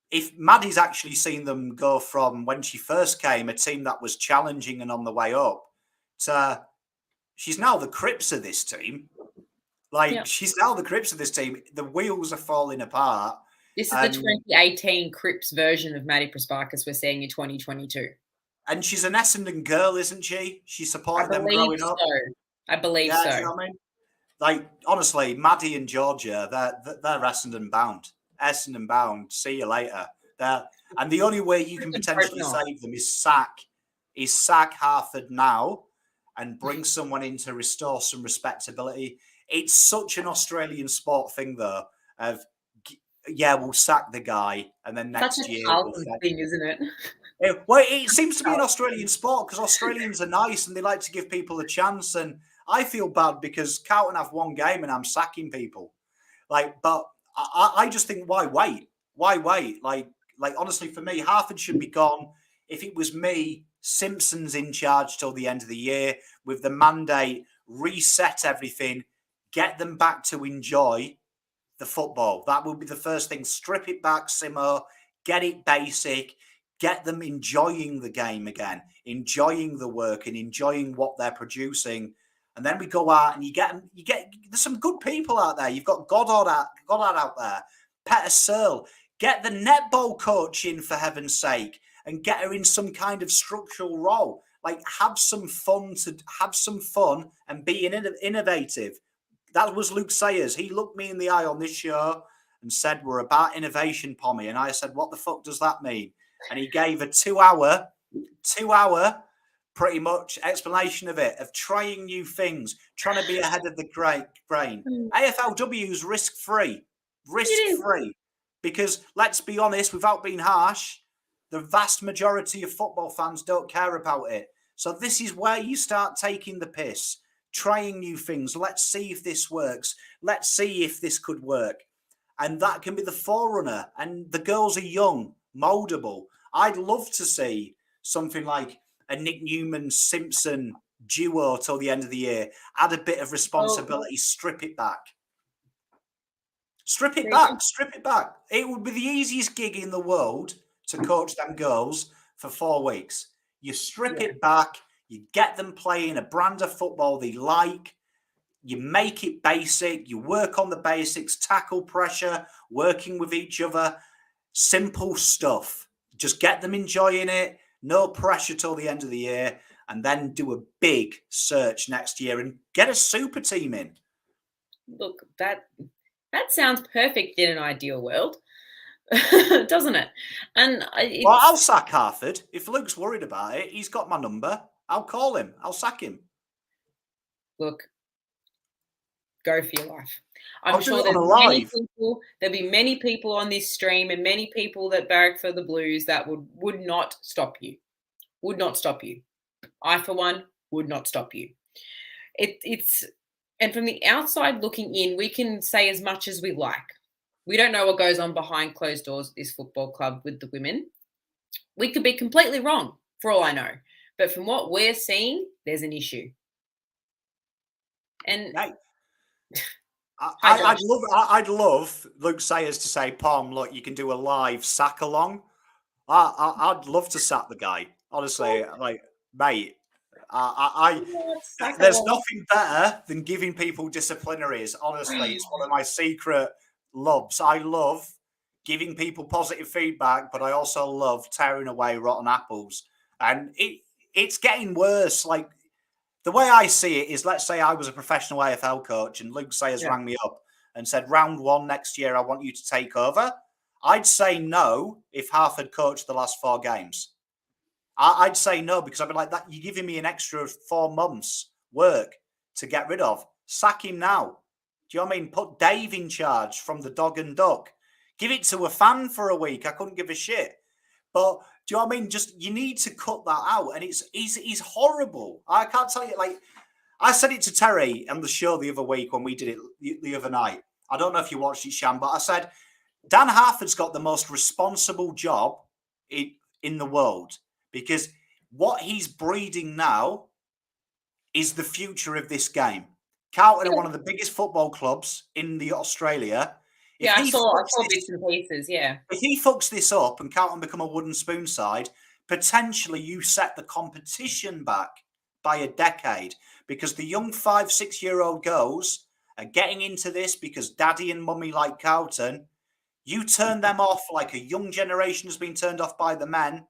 If Maddie's actually seen them go from when she first came, a team that was challenging and on the way up, to she's now the Crips of this team. She's now the Crips of this team. The wheels are falling apart. This is the 2018 Crips version of Maddie Prespakis we're seeing in 2022. And she's an Essendon girl, isn't she? She supported them growing up. I believe so. You know what I mean? Like, honestly, Maddie and Georgia, they're Essendon bound. Essendon bound. See you later. And the only way you can potentially save them is sack Harford now and bring someone in to restore some respectability. It's such an Australian sport thing, though, of, we'll sack the guy and then next year. That's a thing, isn't it? Well, it seems to be an Australian sport because Australians are nice and they like to give people a chance. And I feel bad because Carlton have one game and I'm sacking people. But I just think, why wait? Why wait? Like honestly, for me, Harford should be gone. If it was me, Simpson's in charge till the end of the year with the mandate, reset everything, get them back to enjoy the football. That would be the first thing. Strip it back, simmer, get it basic, get them enjoying the game again, enjoying the work and enjoying what they're producing. And then we go out and you get there's some good people out there. You've got Goddard out there, Petter Searle. Get the netball coach in, for heaven's sake, and get her in some kind of structural role. Like, have some fun and be innovative. That was Luke Sayers. He looked me in the eye on this show and said, "We're about innovation, Pommy." And I said, "What the fuck does that mean?" And he gave a 2-hour pretty much explanation of it, of trying new things, trying to be ahead of the grain. AFLW's risk-free. Because let's be honest, without being harsh, the vast majority of football fans don't care about it. So this is where you start taking the piss, trying new things. Let's see if this works. Let's see if this could work. And that can be the forerunner. And the girls are young, moldable. I'd love to see something like a Nick Newman-Simpson duo till the end of the year. Add a bit of responsibility, strip it back. Strip it back. It would be the easiest gig in the world to coach them girls for 4 weeks. You strip it back, you get them playing a brand of football they like, you make it basic, you work on the basics, tackle pressure, working with each other, simple stuff. Just get them enjoying it, no pressure till the end of the year, and then do a big search next year and get a super team in. Look, that sounds perfect in an ideal world, doesn't it? And well, I'll sack Harford. If Luke's worried about it, he's got my number. I'll call him. I'll sack him. Look, go for your life. I'm sure there'll be many people on this stream and many people that barrack for the Blues that would not stop you. Would not stop you. I, for one, would not stop you. And from the outside looking in, we can say as much as we like. We don't know what goes on behind closed doors at this football club with the women. We could be completely wrong, for all I know. But from what we're seeing, there's an issue. And I'd love Luke Sayers to say, "Pom, look, you can do a live sack along." I'd love to sack the guy. Honestly, like, mate. There's nothing better than giving people disciplinaries. Honestly, it's one of my secret loves. I love giving people positive feedback, but I also love tearing away rotten apples. And it's getting worse. Like, the way I see it is, let's say I was a professional AFL coach and Luke Sayers rang me up and said, "Round 1 next year, I want you to take over." I'd say no if Harford coached the last 4 games. I'd say no, because I'd be like, "That you're giving me an extra 4 months work to get rid of. Sack him now." Do you know what I mean? Put Dave in charge from the Dog and Duck. Give it to a fan for a week. I couldn't give a shit. But do you know what I mean? Just, you need to cut that out. And he's horrible. I can't tell you, like, I said it to Terry on the show the other week when we did it the other night. I don't know if you watched it, Sham, but I said, Dan Harford's got the most responsible job in the world, because what he's breeding now is the future of this game. Carlton are one of the biggest football clubs in Australia. I saw bits and pieces, If he fucks this up and Carlton become a wooden spoon side, potentially you set the competition back by a decade, because the young 5-6-year-old girls are getting into this because daddy and mummy like Carlton. You turn them off like a young generation has been turned off by the men.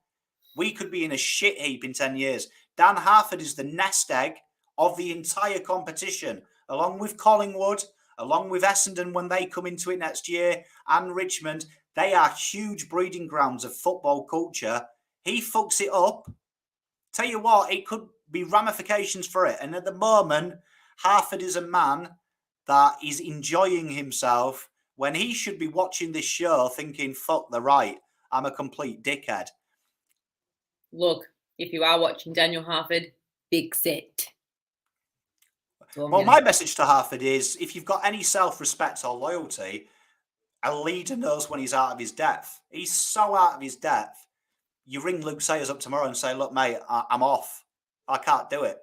We could be in a shit heap in 10 years. Dan Harford is the nest egg of the entire competition, along with Collingwood, along with Essendon when they come into it next year, and Richmond. They are huge breeding grounds of football culture. He fucks it up. Tell you what, it could be ramifications for it. And at the moment, Harford is a man that is enjoying himself when he should be watching this show thinking, "Fuck, they're right. I'm a complete dickhead." Look, if you are watching Daniel Harford, fix it. Well, my message to Harford is, if you've got any self-respect or loyalty, a leader knows when he's out of his depth. He's so out of his depth. You ring Luke Sayers up tomorrow and say, "Look, mate, I'm off. I can't do it."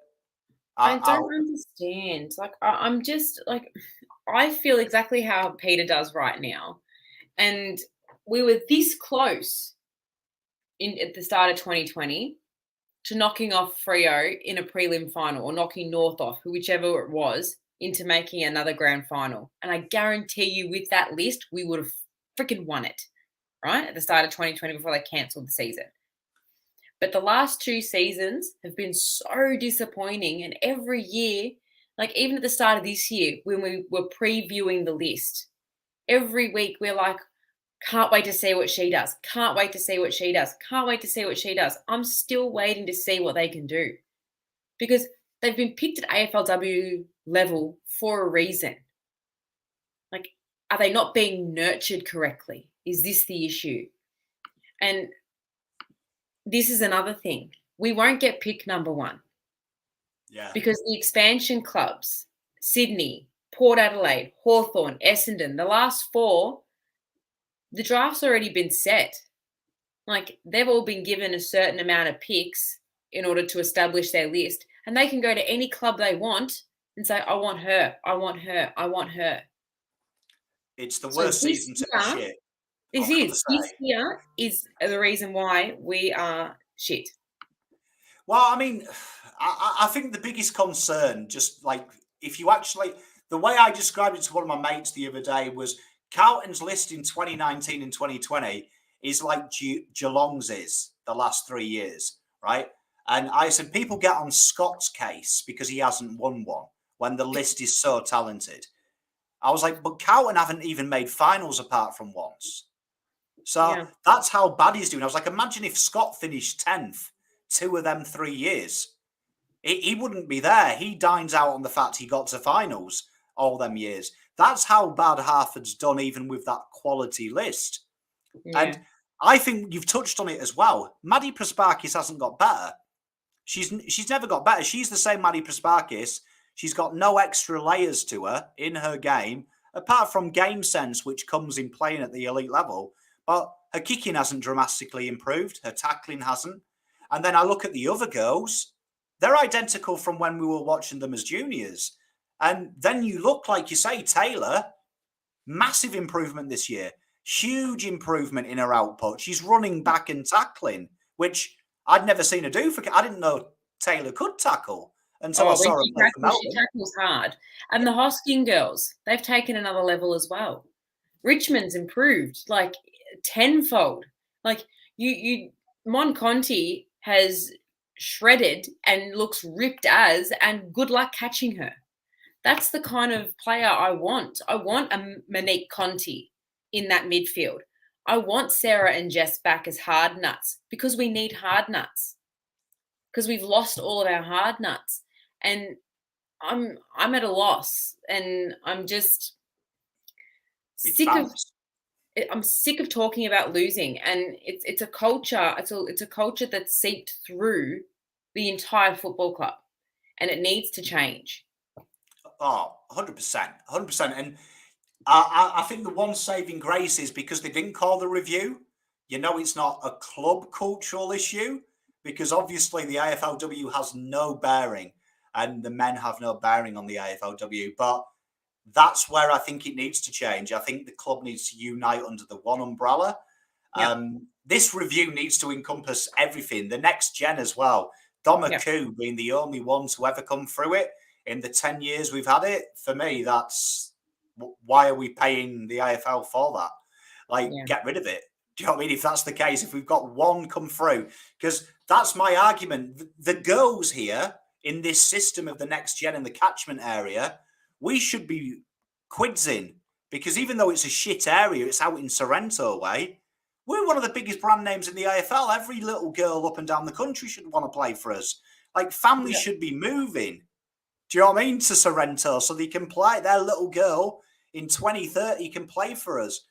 I don't understand. Like, I'm just like, I feel exactly how Peter does right now. And we were this close at the start of 2020 to knocking off Freo in a prelim final, or knocking North off, whichever it was, into making another grand final. And I guarantee you, with that list, we would have freaking won it, right? At the start of 2020 before they cancelled the season. But the last 2 seasons have been so disappointing. And every year, like even at the start of this year, when we were previewing the list, every week we're like, can't wait to see what she does. Can't wait to see what she does. Can't wait to see what she does. I'm still waiting to see what they can do, because they've been picked at AFLW level for a reason. Like, are they not being nurtured correctly? Is this the issue? And this is another thing. We won't get pick number 1. Yeah. Because the expansion clubs, Sydney, Port Adelaide, Hawthorn, Essendon, the last 4, the draft's already been set. Like, they've all been given a certain amount of picks in order to establish their list. And they can go to any club they want and say, I want her, I want her, I want her. It's the worst season to be shit. This year is the reason why we are shit. Well, I mean, I think the biggest concern, just like, if you actually, the way I described it to one of my mates the other day was Carlton's list in 2019 and 2020 is like Geelong's is the last 3 years, right? And I said, people get on Scott's case because he hasn't won one when the list is so talented. I was like, but Carlton haven't even made finals apart from once. So that's how bad he's doing. I was like, imagine if Scott finished 10th 2 of them 3 years. He wouldn't be there. He dines out on the fact he got to finals all them years. That's how bad Harford's done, even with that quality list. Yeah. And I think you've touched on it as well. Maddie Prasparkis hasn't got better. She's never got better. She's the same Maddie Prasparkis. She's got no extra layers to her in her game, apart from game sense, which comes in playing at the elite level. But her kicking hasn't dramatically improved. Her tackling hasn't. And then I look at the other girls. They're identical from when we were watching them as juniors. And then you look, like you say, Taylor, massive improvement this year. Huge improvement in her output. She's running back and tackling, which I'd never seen her do. I didn't know Taylor could tackle until I saw her play for Melbourne. She tackles hard. And the Hosking girls, they've taken another level as well. Richmond's improved like tenfold. Like Mon Conti has shredded and looks ripped as, and good luck catching her. That's the kind of player I want. I want a Monique Conti in that midfield. I want Sarah and Jess back as hard nuts, because we need hard nuts, because we've lost all of our hard nuts. And I'm at a loss, and I'm just sick of talking about losing. And it's a culture. It's a culture that's seeped through the entire football club, and it needs to change. Oh, 100%. 100%. And I think the one saving grace is because they didn't call the review. You know, it's not a club cultural issue, because obviously the AFLW has no bearing and the men have no bearing on the AFLW. But that's where I think it needs to change. I think the club needs to unite under the one umbrella. Yep. This review needs to encompass everything, the next gen as well. Doma Koo being the only one to ever come through it in the 10 years we've had it. For me, that's why are we paying the AFL for that? Like, get rid of it. Do you know what I mean? If that's the case, if we've got one come through, because that's my argument. The girls here in this system of the next gen in the catchment area, we should be quidsing, because even though it's a shit area, it's out in Sorrento way. We're one of the biggest brand names in the AFL. Every little girl up and down the country should want to play for us. Like, families should be moving. Do you know what I mean? To Sorrento, so they can play. Their little girl in 2030 can play for us.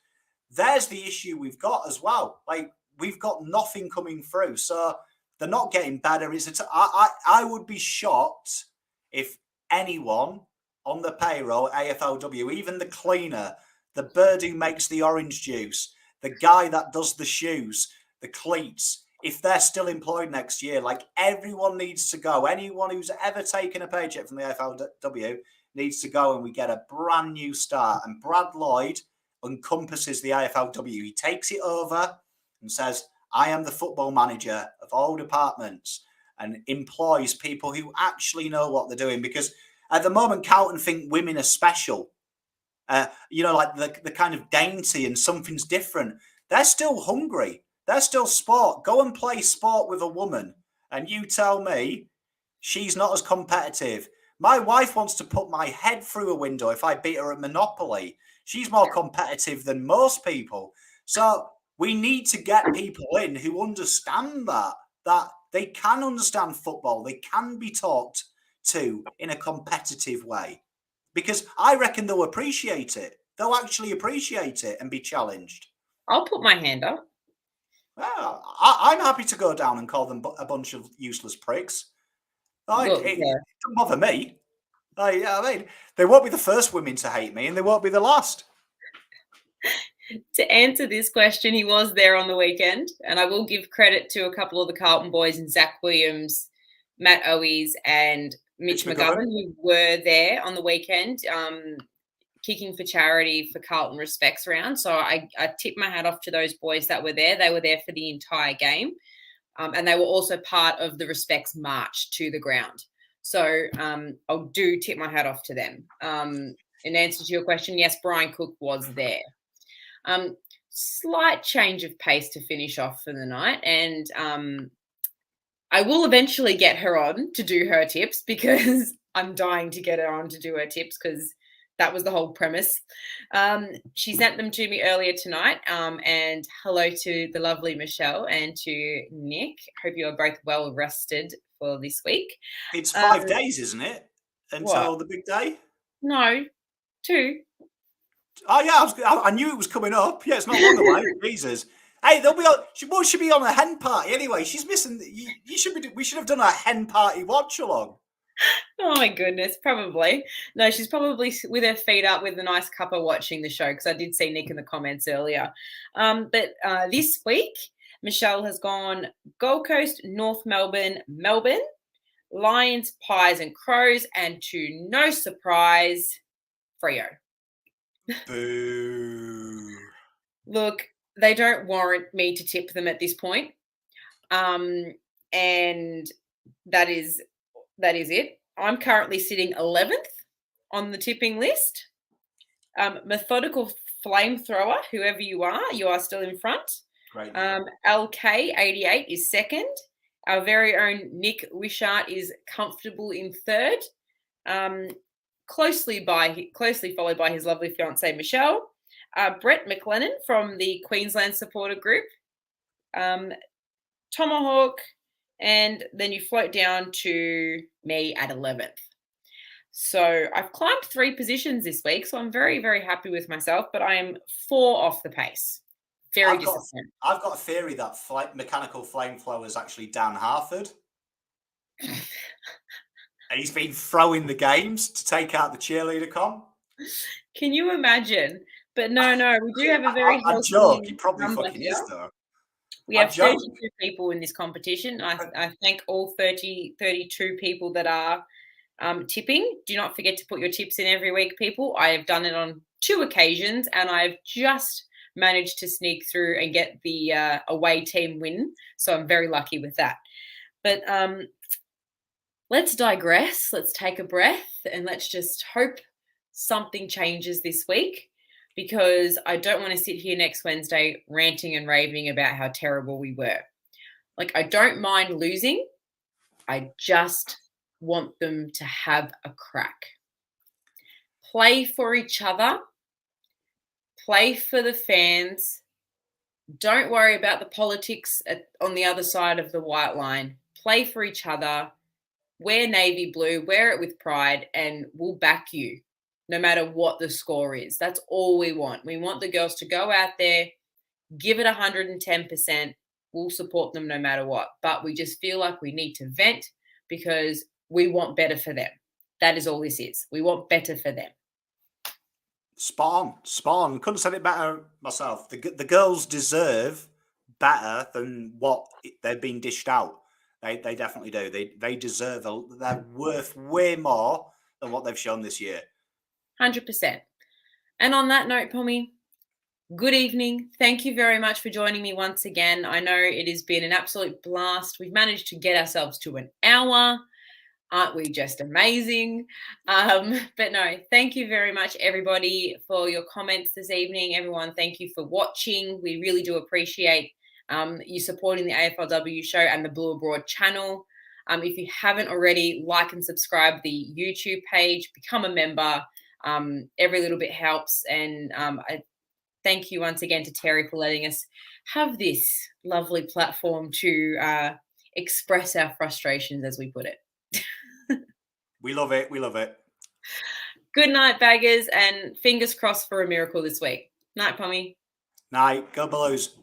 There's the issue we've got as well. Like, we've got nothing coming through. So they're not getting better. I would be shocked if anyone on the payroll, AFLW, even the cleaner, the bird who makes the orange juice, the guy that does the shoes, the cleats, if they're still employed next year, like everyone needs to go. Anyone who's ever taken a paycheck from the AFLW needs to go, and we get a brand new start. And Brad Lloyd encompasses the AFLW. He takes it over and says, I am the football manager of all departments, and employs people who actually know what they're doing. Because at the moment, Carlton think women are special. Like the kind of dainty and something's different. They're still hungry. They're still sport. Go and play sport with a woman, and you tell me she's not as competitive. My wife wants to put my head through a window if I beat her at Monopoly. She's more competitive than most people. So we need to get people in who understand that they can understand football. They can be talked to in a competitive way, because I reckon they'll appreciate it. They'll actually appreciate it and be challenged. I'll put my hand up. Well, I'm happy to go down and call them a bunch of useless pricks. It doesn't bother me. I mean, they won't be the first women to hate me, and they won't be the last. To answer this question, he was there on the weekend, and I will give credit to a couple of the Carlton boys, and Zach Williams, Matt Owies, and Mitch McGovern, who were there on the weekend, kicking for charity for Carlton Respects Round. So I tip my hat off to those boys that were there. They were there for the entire game, and they were also part of the Respects March to the ground. So I'll do tip my hat off to them. In answer to your question, yes, Brian Cook was there. Slight change of pace to finish off for the night, and I will eventually get her on to do her tips, because I'm dying to get her on to do her tips, because that was the whole premise. She sent them to me earlier tonight, and hello to the lovely Michelle and to Nick. Hope you are both well rested for this week. It's 5 days, isn't it, until the big day? No, 2. Oh yeah, I knew it was coming up. Yeah, it's not long away. Jesus. Hey, she should be on a hen party anyway. She's missing. We should have done a hen party watch along. Oh my goodness, probably. No, she's probably with her feet up with a nice cuppa watching the show, because I did see Nick in the comments earlier. But this week, Michelle has gone Gold Coast, North Melbourne, Lions, Pies and Crows, and to no surprise, Freo. Boo. Look, they don't warrant me to tip them at this point. And that is it. I'm currently sitting 11th on the tipping list. Methodical Flamethrower, whoever you are still in front. Great. LK88 is second. Our very own Nick Wishart is comfortable in third. Closely followed by his lovely fiancée, Michelle. Brett McLennan from the Queensland supporter group. Tomahawk, and then you float down to me at 11th. So I've climbed 3 positions this week, so I'm very, very happy with myself, but I am 4 off the pace. Very disappointed. I've got a theory that Mechanical Flamethrower is actually Dan Harford. And he's been throwing the games to take out the cheerleader comp. Can you imagine? But no, we do have a very I joke. He probably fucking is, though. We have 32 people in this competition. I thank all 32 people that are tipping. Do not forget to put your tips in every week, people. I have done it on 2 occasions, and I've just managed to sneak through and get the away team win. So I'm very lucky with that. But let's digress. Let's take a breath, and let's just hope something changes this week, because I don't want to sit here next Wednesday ranting and raving about how terrible we were. Like, I don't mind losing. I just want them to have a crack. Play for each other. Play for the fans. Don't worry about the politics on the other side of the white line. Play for each other. Wear navy blue. Wear it with pride, and we'll back you no matter what the score is. That's all we want. We want the girls to go out there, give it 110%. We'll support them no matter what. But we just feel like we need to vent, because we want better for them. That is all this is. We want better for them. Spawn. Couldn't have said it better myself. The girls deserve better than what they're being dished out. They definitely do. They deserve they're worth way more than what they've shown this year. 100%. And on that note, Pommy, good evening. Thank you very much for joining me once again. I know it has been an absolute blast. We've managed to get ourselves to an hour. Aren't we just amazing? But no, thank you very much, everybody, for your comments this evening. Everyone, thank you for watching. We really do appreciate you supporting the AFLW show and the Blue Abroad channel. If you haven't already, like and subscribe the YouTube page, become a member. Every little bit helps. And I thank you once again to Terry for letting us have this lovely platform to express our frustrations, as we put it. We love it. We love it. Good night, baggers, and fingers crossed for a miracle this week. Night, Pommy. Night. Go Blues.